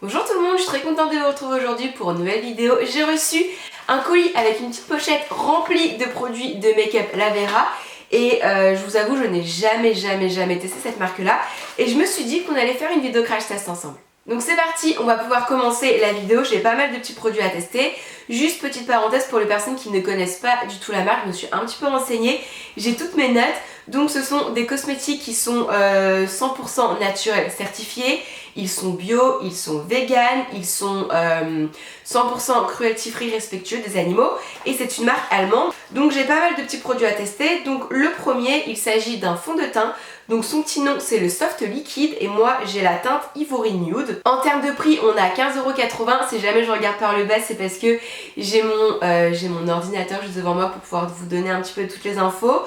Bonjour tout le monde, je suis très contente de vous retrouver aujourd'hui pour une nouvelle vidéo. J'ai reçu un colis avec une petite pochette remplie de produits de make-up Lavera. Et je vous avoue, je n'ai jamais testé cette marque-là. Et je me suis dit qu'on allait faire une vidéo crash test ensemble. Donc c'est parti, on va pouvoir commencer la vidéo. J'ai pas mal de petits produits à tester. Juste petite parenthèse pour les personnes qui ne connaissent pas du tout la marque, je me suis un petit peu renseignée. J'ai toutes mes notes. Donc ce sont des cosmétiques qui sont 100% naturels certifiés. Ils sont bio, ils sont vegan, ils sont 100% cruelty free, respectueux des animaux. Et c'est une marque allemande. Donc j'ai pas mal de petits produits à tester. Donc le premier, il s'agit d'un fond de teint. Donc son petit nom c'est le Soft Liquid et moi j'ai la teinte Ivory Nude. En termes de prix on a 15,80€. Si jamais je regarde par le bas c'est parce que j'ai mon ordinateur juste devant moi pour pouvoir vous donner un petit peu toutes les infos.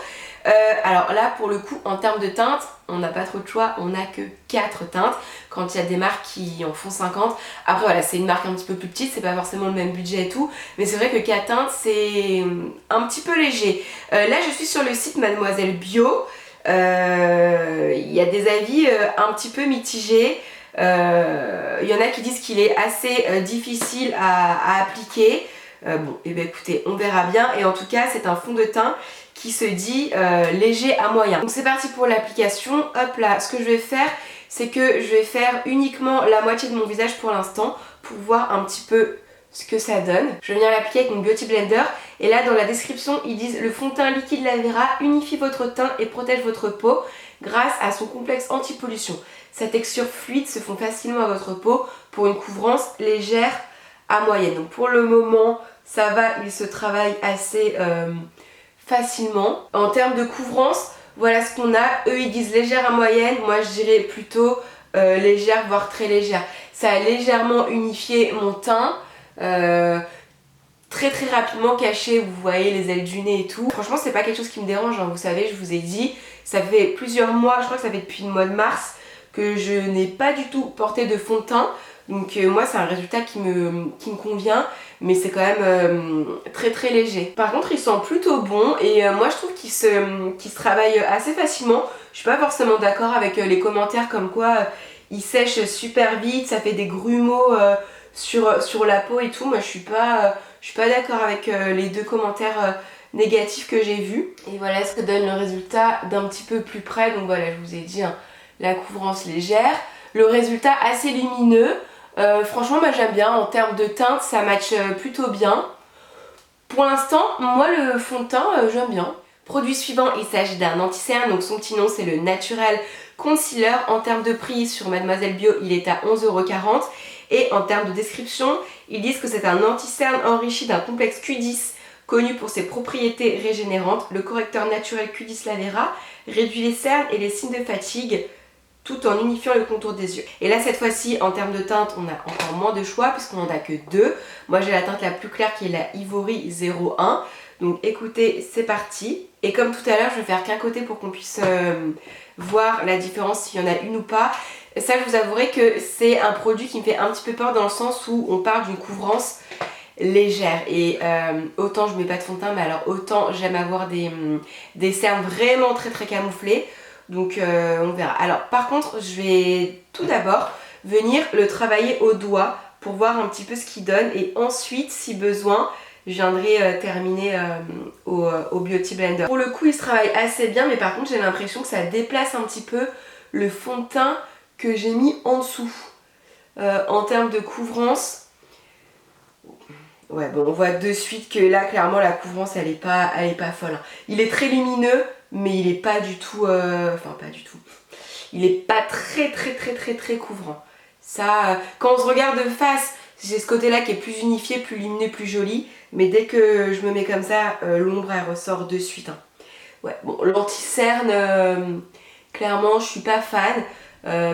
Alors là pour le coup en termes de teinte on n'a pas trop de choix, on n'a que 4 teintes quand il y a des marques qui en font 50. Après voilà c'est une marque un petit peu plus petite, c'est pas forcément le même budget et tout, mais c'est vrai que 4 teintes c'est un petit peu léger. Là je suis sur le site Mademoiselle Bio. Il y a des avis un petit peu mitigés. Il y en a qui disent qu'il est assez difficile à appliquer. Bon, et bien écoutez, on verra bien. Et en tout cas, c'est un fond de teint qui se dit léger à moyen. Donc c'est parti pour l'application. Hop là, ce que je vais faire, c'est que je vais faire uniquement la moitié de mon visage pour l'instant pour voir un petit peu ce que ça donne. Je vais venir l'appliquer avec mon Beauty Blender et là dans la description ils disent le fond de teint liquide Lavera unifie votre teint et protège votre peau grâce à son complexe anti-pollution. Sa texture fluide se fond facilement à votre peau pour une couvrance légère à moyenne. Donc pour le moment ça va, il se travaille assez facilement. En termes de couvrance, voilà ce qu'on a. Eux ils disent légère à moyenne, moi je dirais plutôt légère voire très légère. Ça a légèrement unifié mon teint. Très rapidement caché, vous voyez les ailes du nez et tout. Franchement c'est pas quelque chose qui me dérange, hein. Vous savez, je vous ai dit, ça fait plusieurs mois, je crois que ça fait depuis le mois de mars que je n'ai pas du tout porté de fond de teint. Donc moi c'est un résultat qui me convient, mais c'est quand même très léger. Par contre il sent plutôt bon et moi je trouve qu'il se travaille assez facilement. Je suis pas forcément d'accord avec les commentaires comme quoi il sèche super vite, ça fait des grumeaux sur la peau et tout. Moi je suis pas d'accord avec les deux commentaires négatifs que j'ai vus. Et voilà ce que donne le résultat d'un petit peu plus près. Donc voilà, je vous ai dit hein, la couvrance légère, le résultat assez lumineux. Franchement moi j'aime bien, en termes de teinte ça match plutôt bien. Pour l'instant moi le fond de teint j'aime bien. Produit suivant, il s'agit d'un anti-cerne, donc son petit nom c'est le Natural Concealer. En termes de prix sur Mademoiselle Bio il est à 11,40€. Et en termes de description, ils disent que c'est un anti-cerne enrichi d'un complexe Q10 connu pour ses propriétés régénérantes. Le correcteur naturel Q10 Lavera réduit les cernes et les signes de fatigue tout en unifiant le contour des yeux. Et là cette fois-ci en termes de teinte on a encore moins de choix puisqu'on n'en a que 2. Moi j'ai la teinte la plus claire qui est la Ivory 01. Donc écoutez, c'est parti. Et comme tout à l'heure je vais faire qu'un côté pour qu'on puisse voir la différence s'il y en a une ou pas. Ça je vous avouerai que c'est un produit qui me fait un petit peu peur dans le sens où on parle d'une couvrance légère et autant je mets pas de fond de teint mais alors autant j'aime avoir des cernes vraiment très camouflées. Donc on verra. Alors par contre je vais tout d'abord venir le travailler au doigt pour voir un petit peu ce qu'il donne et ensuite si besoin je viendrai terminer au Beauty Blender. Pour le coup il se travaille assez bien mais par contre j'ai l'impression que ça déplace un petit peu le fond de teint que j'ai mis en dessous. En termes de couvrance, ouais bon on voit de suite que là clairement la couvrance elle est pas folle. Hein. Il est très lumineux mais il est pas du tout, enfin pas du tout, il est pas très couvrant. Ça, quand on se regarde de face, j'ai ce côté là qui est plus unifié, plus lumineux, plus joli, mais dès que je me mets comme ça, l'ombre elle ressort de suite. Hein. Ouais bon l'anti-cerne, clairement je suis pas fan.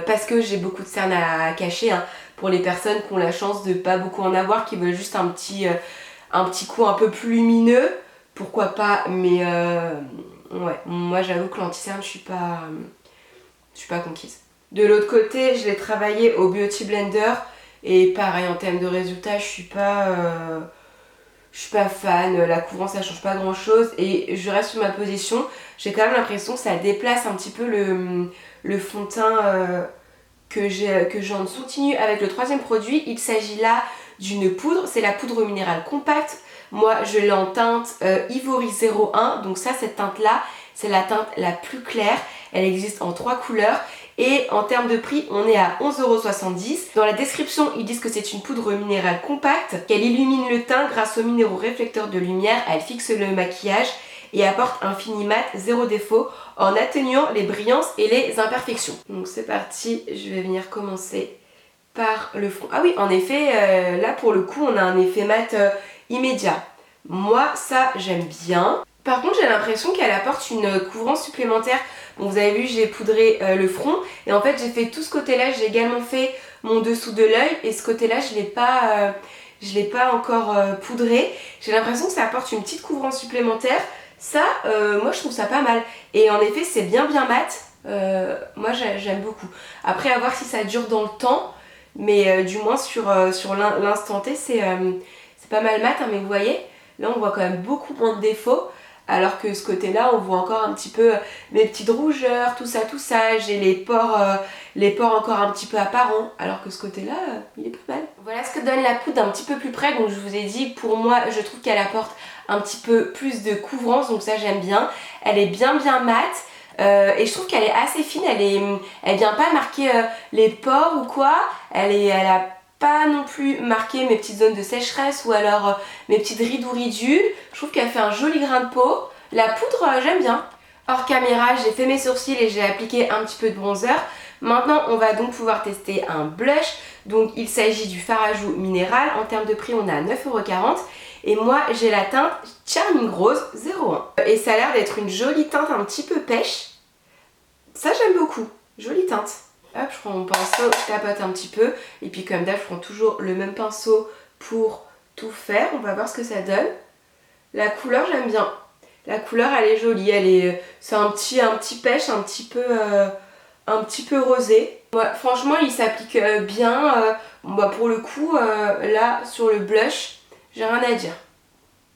Parce que j'ai beaucoup de cernes à cacher hein, pour les personnes qui ont la chance de pas beaucoup en avoir, qui veulent juste un petit coup un peu plus lumineux, pourquoi pas, mais ouais, moi j'avoue que l'anti-cerne je suis pas conquise. De l'autre côté je l'ai travaillé au Beauty Blender et pareil en termes de résultats je suis pas fan, la couvrance ça change pas grand chose et je reste sur ma position. J'ai quand même l'impression que ça déplace un petit peu le fond de teint que j'ai en dessous. Continue avec le troisième produit, il s'agit là d'une poudre, c'est la poudre minérale compacte. Moi je l'ai en teinte Ivory 01, donc ça, cette teinte là, c'est la teinte la plus claire. Elle existe en 3 couleurs et en termes de prix, on est à 11,70 €. Dans la description, ils disent que c'est une poudre minérale compacte, qu'elle illumine le teint grâce aux minéraux réflecteurs de lumière, elle fixe le maquillage et apporte un fini mat zéro défaut en atténuant les brillances et les imperfections. Donc c'est parti, je vais venir commencer par le front. Ah oui, en effet, là pour le coup, on a un effet mat immédiat. Moi, ça, j'aime bien. Par contre, j'ai l'impression qu'elle apporte une couvrance supplémentaire. Bon, vous avez vu, j'ai poudré le front et en fait, j'ai fait tout ce côté-là. J'ai également fait mon dessous de l'œil et ce côté-là, je l'ai pas encore poudré. J'ai l'impression que ça apporte une petite couvrance supplémentaire. Ça, moi, je trouve ça pas mal. Et en effet, c'est bien mat. Moi, j'aime beaucoup. Après, à voir si ça dure dans le temps. Mais du moins, sur l'instant T, c'est pas mal mat. Hein, mais vous voyez, là, on voit quand même beaucoup moins de défauts. Alors que ce côté-là, on voit encore un petit peu mes petites rougeurs, tout ça. J'ai les pores encore un petit peu apparents. Alors que ce côté-là, il est pas mal. Voilà ce que donne la poudre d'un petit peu plus près. Donc je vous ai dit, pour moi, je trouve qu'elle apporte un petit peu plus de couvrance. Donc ça, j'aime bien. Elle est bien mate. Et je trouve qu'elle est assez fine. Elle vient pas marquer les pores ou quoi. Elle a pas non plus marqué mes petites zones de sécheresse ou alors mes petites rides ou ridules. Je trouve qu'elle fait un joli grain de peau. La poudre, j'aime bien. Hors caméra, j'ai fait mes sourcils et j'ai appliqué un petit peu de bronzer. Maintenant, on va donc pouvoir tester un blush. Donc, il s'agit du fard à joues minéral. En termes de prix, on est à 9,40 €. Et moi, j'ai la teinte Charming Rose 01. Et ça a l'air d'être une jolie teinte un petit peu pêche. Ça, j'aime beaucoup. Jolie teinte. Hop, je prends mon pinceau, je tapote un petit peu. Et puis comme d'hab, je prends toujours le même pinceau pour tout faire. On va voir ce que ça donne. La couleur, j'aime bien. La couleur, elle est jolie. C'est un petit pêche, un petit peu rosé. Ouais, franchement, il s'applique bien. Pour le coup, là, sur le blush, j'ai rien à dire.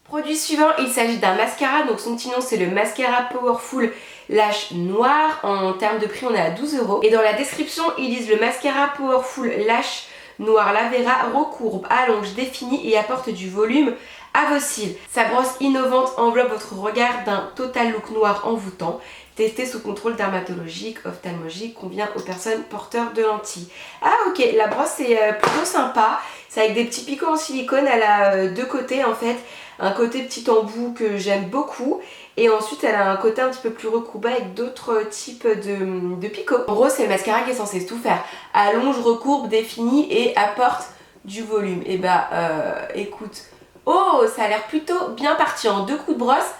Produit suivant, il s'agit d'un mascara, donc son petit nom c'est le mascara Powerful Lash Noir. En termes de prix, on est à 12 €. Et dans la description, ils disent le mascara Powerful Lash Noir Lavera recourbe, allonge, définit et apporte du volume à vos cils. Sa brosse innovante enveloppe votre regard d'un total look noir envoûtant. Testé sous contrôle dermatologique, ophtalmologique, convient aux personnes porteurs de lentilles. Ah ok, la brosse est plutôt sympa. C'est avec des petits picots en silicone, elle a deux côtés en fait. Un côté petit embout que j'aime beaucoup et ensuite elle a un côté un petit peu plus recourbé avec d'autres types de picots. En gros, c'est le mascara qui est censé tout faire. Allonge, recourbe, définit et apporte du volume. Et écoute, oh, ça a l'air plutôt bien parti en 2 coups de brosse.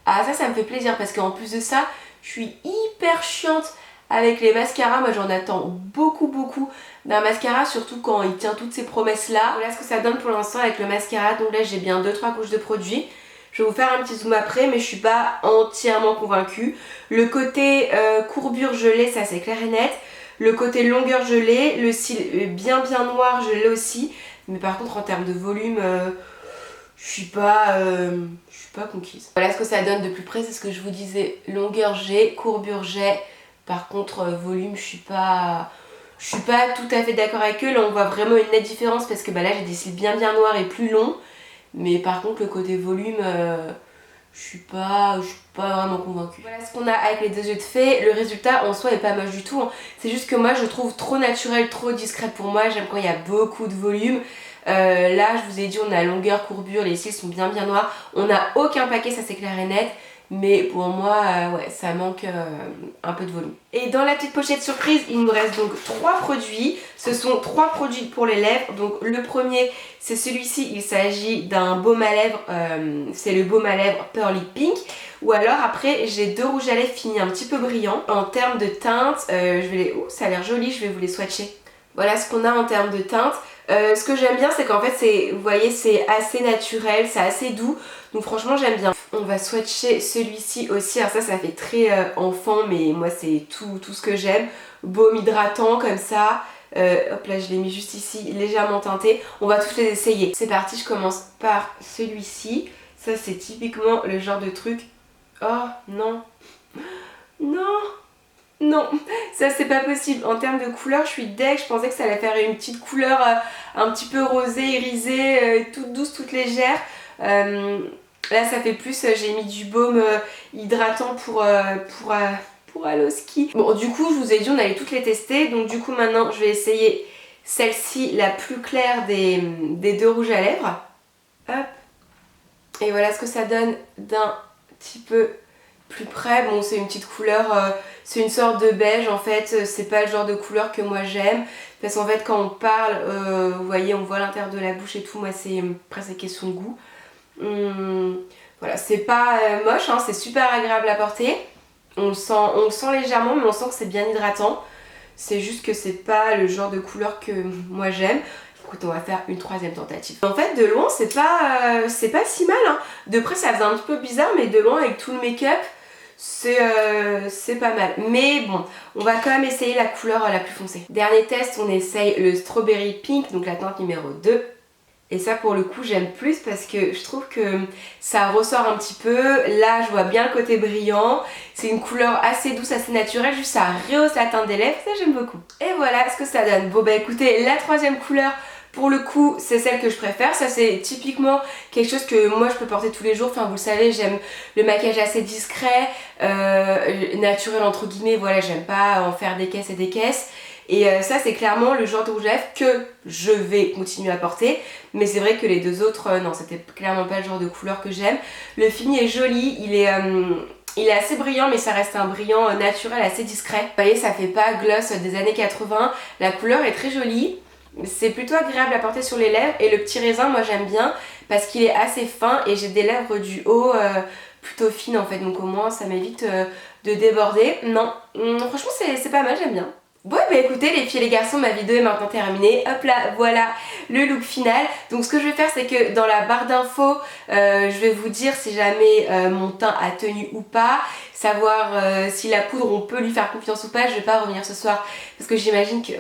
Ah, ça me fait plaisir parce qu'en plus de ça, je suis hyper chiante avec les mascaras. Moi, j'en attends beaucoup d'un mascara, surtout quand il tient toutes ces promesses là. Voilà ce que ça donne pour l'instant avec le mascara. Donc là, j'ai bien 2-3 couches de produit. Je vais vous faire un petit zoom après, mais je suis pas entièrement convaincue. Le côté courbure gelée, ça c'est clair et net. Le côté longueur gelée, le cil bien noir, je l'ai aussi. Mais par contre, en termes de volume, je suis pas conquise. Voilà ce que ça donne de plus près, c'est ce que je vous disais. Longueur G, courbure G. Par contre, volume, je suis pas tout à fait d'accord avec eux. Là, on voit vraiment une nette différence parce que là, j'ai des cils bien noirs et plus longs. Mais par contre, le côté volume, je suis pas vraiment convaincue. Voilà ce qu'on a avec les 2 yeux de fée. Le résultat en soi est pas moche du tout. Hein. C'est juste que moi, je trouve trop naturel, trop discret pour moi. J'aime quand il y a beaucoup de volume. Là, je vous ai dit, on a longueur, courbure, les cils sont bien noirs. On n'a aucun paquet, ça c'est clair et net. Mais pour moi, ouais, ça manque un peu de volume. Et dans la petite pochette surprise, il nous reste donc 3 produits. Ce sont 3 produits pour les lèvres. Donc le premier, c'est celui-ci. Il s'agit d'un baume à lèvres. C'est le baume à lèvres Pearly Pink. Ou alors après, j'ai 2 rouges à lèvres finis un petit peu brillants. En termes de teinte, ça a l'air joli, je vais vous les swatcher. Voilà ce qu'on a en termes de teinte. Ce que j'aime bien, c'est qu'en fait, vous voyez, c'est assez naturel, c'est assez doux. Donc franchement, j'aime bien. On va swatcher celui-ci aussi. Alors ça fait très enfant, mais moi, c'est tout ce que j'aime. Baume hydratant comme ça. Hop là, je l'ai mis juste ici, légèrement teinté. On va tous les essayer. C'est parti, je commence par celui-ci. Ça, c'est typiquement le genre de truc... Oh, non. Non. Non, ça c'est pas possible. En termes de couleur, je suis deg. Je pensais que ça allait faire une petite couleur un petit peu rosée, irisée, toute douce, toute légère. Là ça fait plus, j'ai mis du baume hydratant pour aller au ski. Bon du coup je vous ai dit on allait toutes les tester. Donc du coup maintenant je vais essayer celle-ci, la plus claire des deux rouges à lèvres. Hop. Et voilà ce que ça donne d'un petit peu plus près. Bon c'est une petite couleur, c'est une sorte de beige en fait, c'est pas le genre de couleur que moi j'aime, parce qu'en fait quand on parle, vous voyez on voit l'intérieur de la bouche et tout, moi c'est presque question de goût. Voilà, c'est pas moche, hein, c'est super agréable à porter, on le sent légèrement mais on sent que c'est bien hydratant, c'est juste que c'est pas le genre de couleur que moi j'aime. Écoute, on va faire une troisième tentative. En fait, de loin, c'est pas si mal, hein. De près, ça faisait un petit peu bizarre, mais de loin, avec tout le make-up, c'est pas mal. Mais bon, on va quand même essayer la couleur la plus foncée. Dernier test, on essaye le Strawberry Pink, donc la teinte numéro 2. Et ça, pour le coup, j'aime plus parce que je trouve que ça ressort un petit peu. Là, je vois bien le côté brillant. C'est une couleur assez douce, assez naturelle. Juste, ça rehausse la teinte des lèvres. Ça, j'aime beaucoup. Et voilà ce que ça donne. Bon, bah écoutez, la troisième couleur, pour le coup, c'est celle que je préfère. Ça, c'est typiquement quelque chose que moi, je peux porter tous les jours. Enfin, vous le savez, j'aime le maquillage assez discret, naturel entre guillemets. Voilà, j'aime pas en faire des caisses et des caisses. Et ça c'est clairement le genre de rouge à lèvres que je vais continuer à porter. Mais c'est vrai que les deux autres, non, c'était clairement pas le genre de couleur que j'aime. Le fini est joli, il est assez brillant mais ça reste un brillant naturel assez discret. Vous voyez, ça fait pas gloss des années 80. La couleur est très jolie. C'est plutôt agréable à porter sur les lèvres. Et le petit raisin, moi j'aime bien parce qu'il est assez fin et j'ai des lèvres du haut plutôt fines en fait. Donc au moins ça m'évite de déborder. Non, franchement c'est pas mal, j'aime bien. Bon bah écoutez les filles et les garçons, ma vidéo est maintenant terminée. Hop là, voilà le look final. Donc ce que je vais faire c'est que dans la barre d'infos, je vais vous dire si jamais mon teint a tenu ou pas. Savoir si la poudre on peut lui faire confiance ou pas. Je vais pas revenir ce soir parce que j'imagine que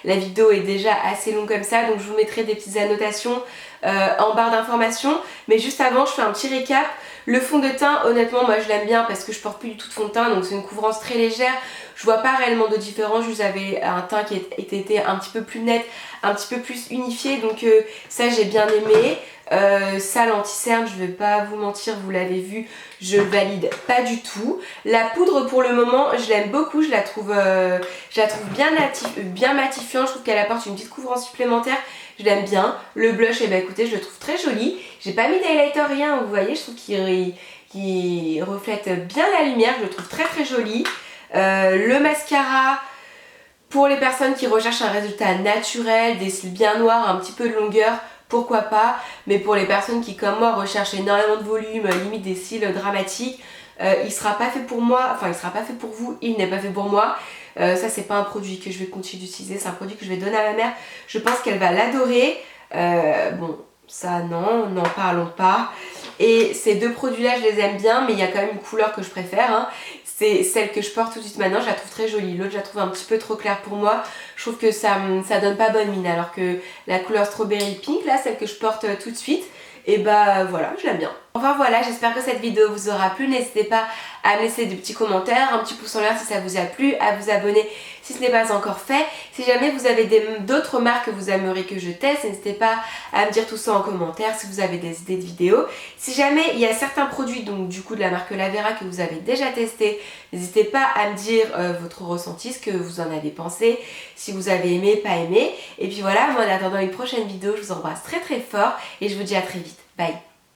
la vidéo est déjà assez longue comme ça. Donc je vous mettrai des petites annotations en barre d'informations. Mais juste avant je fais un petit récap. Le fond de teint, honnêtement moi je l'aime bien parce que je porte plus du tout de fond de teint. Donc c'est une couvrance très légère. Je vois pas réellement de différence, juste j'avais un teint qui était un petit peu plus net, un petit peu plus unifié, donc ça j'ai bien aimé. Ça l'anti-cerne, je vais pas vous mentir, vous l'avez vu, je valide pas du tout. La poudre pour le moment je l'aime beaucoup, je la trouve bien matifiante, je trouve qu'elle apporte une petite couvrance supplémentaire, je l'aime bien. Le blush, eh ben, écoutez, je le trouve très joli, j'ai pas mis d'highlighter rien, vous voyez, je trouve qu'il reflète bien la lumière, je le trouve très très joli. Le mascara, pour les personnes qui recherchent un résultat naturel, des cils bien noirs, un petit peu de longueur, pourquoi pas. Mais pour les personnes qui comme moi recherchent énormément de volume, limite des cils dramatiques, il sera pas fait pour moi, enfin il sera pas fait pour vous, il n'est pas fait pour moi. Ça c'est pas un produit que je vais continuer d'utiliser, c'est un produit que je vais donner à ma mère, je pense qu'elle va l'adorer. Bon ça non, n'en parlons pas. Et ces deux produits là je les aime bien, mais il y a quand même une couleur que je préfère, hein. C'est celle que je porte tout de suite maintenant, je la trouve très jolie. L'autre je la trouve un petit peu trop claire pour moi. Je trouve que ça donne pas bonne mine, alors que la couleur Strawberry Pink, là, celle que je porte tout de suite, et bah voilà, je l'aime bien. Enfin voilà, j'espère que cette vidéo vous aura plu. N'hésitez pas à me laisser des petits commentaires, un petit pouce en l'air si ça vous a plu, à vous abonner si ce n'est pas encore fait. Si jamais vous avez d'autres marques que vous aimeriez que je teste, n'hésitez pas à me dire tout ça en commentaire si vous avez des idées de vidéos. Si jamais il y a certains produits, donc du coup de la marque Lavera que vous avez déjà testé, n'hésitez pas à me dire votre ressenti, ce que vous en avez pensé, si vous avez aimé, pas aimé. Et puis voilà, moi en attendant une prochaine vidéo, je vous embrasse très très fort et je vous dis à très vite. Bye!